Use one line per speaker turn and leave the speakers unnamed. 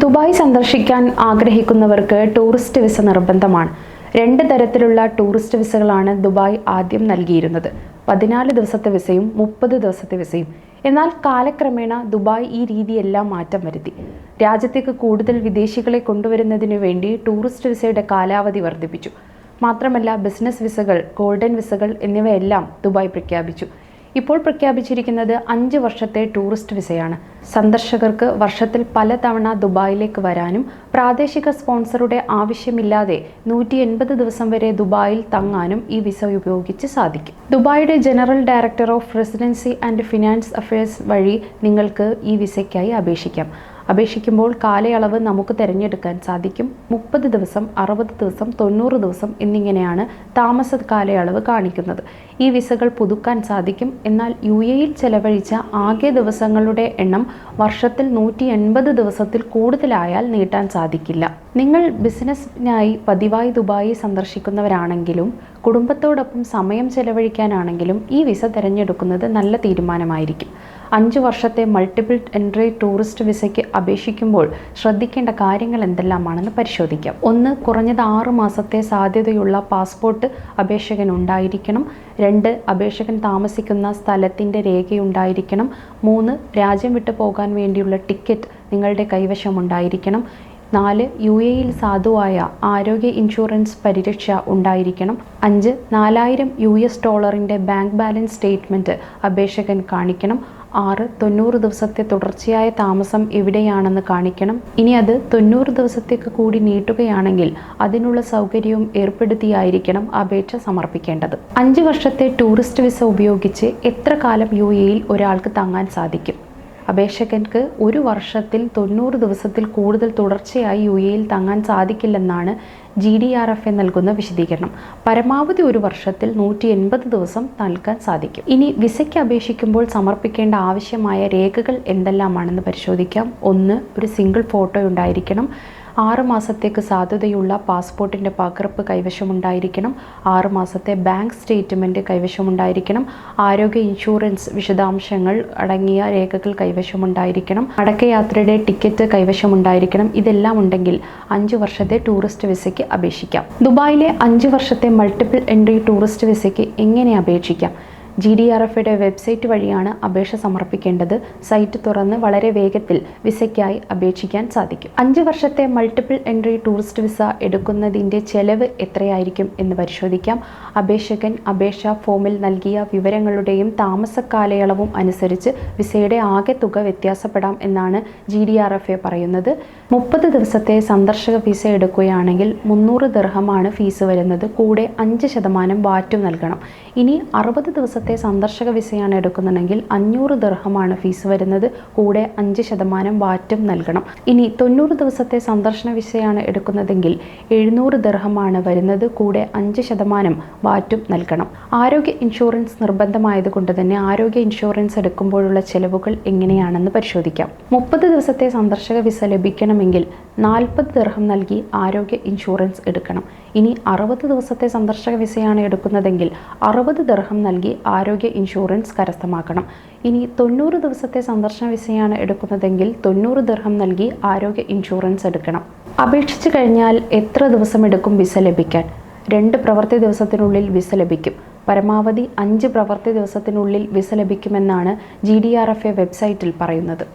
Dubai സന്ദർശിക്കാൻ ആഗ്രഹിക്കുന്നവർക്ക് tourist visa നിർബന്ധമാണ്. 2 തരത്തിലുള്ള ടൂറിസ്റ്റ് വിസകളാണ് ദുബായ് ആദ്യം നൽകിയിരുന്നത്. 14 ദിവസത്തെ വിസയും 30 ദിവസത്തെ വിസയും. എന്നാൽ കാലക്രമേണ ദുബായ് ഈ രീതിയെല്ലാം മാറ്റം വരുത്തി. രാജ്യത്തേക്ക് കൂടുതൽ വിദേശികളെ കൊണ്ടുവരുന്നതിനു വേണ്ടി ടൂറിസ്റ്റ് വിസയുടെ കാലാവധി വർദ്ധിപ്പിച്ചു. മാത്രമല്ല ബിസിനസ് വിസകൾ, ഗോൾഡൻ വിസകൾ എന്നിവയെല്ലാം ദുബായ് പ്രഖ്യാപിച്ചു. ഇപ്പോൾ പ്രഖ്യാപിച്ചിരിക്കുന്നത് 5 വർഷത്തെ ടൂറിസ്റ്റ് വിസയാണ്. സന്ദർശകർക്ക് വർഷത്തിൽ പലതവണ ദുബായിലേക്ക് വരാനും പ്രാദേശിക സ്പോൺസറുടെ ആവശ്യമില്ലാതെ 180 ദിവസം വരെ ദുബായിൽ തങ്ങാനും ഈ വിസ ഉപയോഗിച്ച് സാധിക്കും. ദുബായിയുടെ general director of residency and finance affairs വഴി നിങ്ങൾക്ക് ഈ വിസയ്ക്കായി അപേക്ഷിക്കാം. അപേക്ഷിക്കുമ്പോൾ കാലയളവ് നമുക്ക് തിരഞ്ഞെടുക്കാൻ സാധിക്കും. 30 ദിവസം, 60 ദിവസം, 90 ദിവസം എന്നിങ്ങനെയാണ് താമസ കാലയളവ് കാണിക്കുന്നത്. ഈ വിസകൾ പുതുക്കാൻ സാധിക്കും. എന്നാൽ UAEയിൽ ചെലവഴിച്ച ആകെ ദിവസങ്ങളുടെ എണ്ണം വർഷത്തിൽ 180 ദിവസത്തിൽ കൂടുതലായാൽ നീട്ടാൻ സാധിക്കില്ല. നിങ്ങൾ ബിസിനസ്സിനായി പതിവായി ദുബായി സന്ദർശിക്കുന്നവരാണെങ്കിലും കുടുംബത്തോടൊപ്പം സമയം ചെലവഴിക്കാനാണെങ്കിലും ഈ വിസ തിരഞ്ഞെടുക്കുന്നത് നല്ല തീരുമാനമായിരിക്കും. 5 വർഷത്തെ മൾട്ടിപ്പിൾ എൻട്രി ടൂറിസ്റ്റ് വിസയ്ക്ക് അപേക്ഷിക്കുമ്പോൾ ശ്രദ്ധിക്കേണ്ട കാര്യങ്ങൾ എന്തെല്ലാമാണെന്ന് പരിശോധിക്കാം. 1. കുറഞ്ഞത് 6 മാസത്തെ സാധ്യതയുള്ള പാസ്പോർട്ട് അപേക്ഷകൻ ഉണ്ടായിരിക്കണം. 2. അപേക്ഷകൻ താമസിക്കുന്ന സ്ഥലത്തിൻ്റെ രേഖയുണ്ടായിരിക്കണം. 3. രാജ്യം വിട്ടു പോകാൻ വേണ്ടിയുള്ള ടിക്കറ്റ് നിങ്ങളുടെ കൈവശം ഉണ്ടായിരിക്കണം. 4. UAEയിൽ സാധുവായ ആരോഗ്യ ഇൻഷുറൻസ് പരിരക്ഷ ഉണ്ടായിരിക്കണം. 5. $4000 ബാങ്ക് ബാലൻസ് സ്റ്റേറ്റ്മെൻറ്റ് അപേക്ഷകൻ കാണിക്കണം. 6. 90 ദിവസത്തെ തുടർച്ചയായ താമസം എവിടെയാണെന്ന് കാണിക്കണം. ഇനി അത് 90 ദിവസത്തേക്ക് കൂടി നീട്ടുകയാണെങ്കിൽ അതിനുള്ള സൗകര്യവും ഏർപ്പെടുത്തിയായിരിക്കണം അപേക്ഷ സമർപ്പിക്കേണ്ടത്. 5 വർഷത്തെ ടൂറിസ്റ്റ് വിസ ഉപയോഗിച്ച് എത്ര കാലം UAEയിൽ ഒരാൾക്ക് തങ്ങാൻ സാധിക്കും? അപേക്ഷകർക്ക് 1 വർഷത്തിൽ 90 ദിവസത്തിൽ കൂടുതൽ തുടർച്ചയായി UAEയിൽ തങ്ങാൻ സാധിക്കില്ലെന്നാണ് GDRFA നൽകുന്ന വിശദീകരണം. പരമാവധി 1 വർഷത്തിൽ 180 ദിവസം നൽകാൻ സാധിക്കും. ഇനി വിസയ്ക്ക് അപേക്ഷിക്കുമ്പോൾ സമർപ്പിക്കേണ്ട ആവശ്യമായ രേഖകൾ എന്തെല്ലാമാണെന്ന് പരിശോധിക്കാം. 1. ഒരു സിംഗിൾ ഫോട്ടോ ഉണ്ടായിരിക്കണം. 6 മാസത്തേക്ക് സാധുതയുള്ള പാസ്പോർട്ടിൻ്റെ പകർപ്പ് കൈവശമുണ്ടായിരിക്കണം. 6 മാസത്തെ ബാങ്ക് സ്റ്റേറ്റ്മെൻറ്റ് കൈവശമുണ്ടായിരിക്കണം. ആരോഗ്യ ഇൻഷുറൻസ് വിശദാംശങ്ങൾ അടങ്ങിയ രേഖകൾ കൈവശമുണ്ടായിരിക്കണം. മടക്കയാത്രയുടെ ടിക്കറ്റ് കൈവശമുണ്ടായിരിക്കണം. ഇതെല്ലാം ഉണ്ടെങ്കിൽ 5 വർഷത്തെ ടൂറിസ്റ്റ് വിസയ്ക്ക് അപേക്ഷിക്കാം. ദുബായിലെ 5 വർഷത്തെ മൾട്ടിപ്പിൾ എൻട്രി ടൂറിസ്റ്റ് വിസയ്ക്ക് എങ്ങനെ അപേക്ഷിക്കാം? GDRFയുടെ വെബ്സൈറ്റ് വഴിയാണ് അപേക്ഷ സമർപ്പിക്കേണ്ടത്. സൈറ്റ് തുറന്ന് വളരെ വേഗത്തിൽ വിസയ്ക്കായി അപേക്ഷിക്കാൻ സാധിക്കും. 5 വർഷത്തെ മൾട്ടിപ്പിൾ എൻട്രി ടൂറിസ്റ്റ് വിസ എടുക്കുന്നതിൻ്റെ ചെലവ് എത്രയായിരിക്കും എന്ന് പരിശോധിക്കാം. അപേക്ഷകൻ അപേക്ഷാ ഫോമിൽ നൽകിയ വിവരങ്ങളുടെയും താമസ കാലയളവും അനുസരിച്ച് വിസയുടെ ആകെ തുക വ്യത്യാസപ്പെടാം എന്നാണ് GDRFA പറയുന്നത്. 30 ദിവസത്തെ സന്ദർശക വിസ എടുക്കുകയാണെങ്കിൽ 300 ദിർഹമാണ് ഫീസ് വരുന്നത്. കൂടെ 5% വാറ്റും നൽകണം. ഇനി 60 ദിവസത്തെ സന്ദർശക വിസയാണ് എടുക്കുന്നുണ്ടെങ്കിൽ 500 ദിർഹമാണ് ഫീസ് വരുന്നത്. കൂടെ 5% വാറ്റും നൽകണം. ഇനി 90 ദിവസത്തെ സന്ദർശന വിസയാണ് എടുക്കുന്നതെങ്കിൽ 700 ദിർഹമാണ് വരുന്നത്. കൂടെ 5% വാറ്റും നൽകണം. ആരോഗ്യ ഇൻഷുറൻസ് നിർബന്ധമായതുകൊണ്ട് തന്നെ ആരോഗ്യ ഇൻഷുറൻസ് എടുക്കുമ്പോഴുള്ള ചെലവുകൾ എങ്ങനെയാണെന്ന് പരിശോധിക്കാം. 30 ദിവസത്തെ സന്ദർശക വിസ ലഭിക്കണമെങ്കിൽ 40 ദിർഹം നൽകി ആരോഗ്യ ഇൻഷുറൻസ് എടുക്കണം. ഇനി 60 ദിവസത്തെ സന്ദർശക വിസയാണ് എടുക്കുന്നതെങ്കിൽ 60 ദിർഹം നൽകി ആരോഗ്യ ഇൻഷുറൻസ് കരസ്ഥമാക്കണം. ഇനി 90 ദിവസത്തെ സന്ദർശന വിസയാണ് എടുക്കുന്നതെങ്കിൽ 90 ദിർഹം നൽകി ആരോഗ്യ ഇൻഷുറൻസ് എടുക്കണം. അപേക്ഷിച്ചു കഴിഞ്ഞാൽ എത്ര ദിവസം എടുക്കും വിസ ലഭിക്കാൻ? 2 പ്രവൃത്തി ദിവസത്തിനുള്ളിൽ വിസ ലഭിക്കും. പരമാവധി 5 പ്രവൃത്തി ദിവസത്തിനുള്ളിൽ വിസ ലഭിക്കുമെന്നാണ് GDRFA വെബ്സൈറ്റിൽ പറയുന്നത്.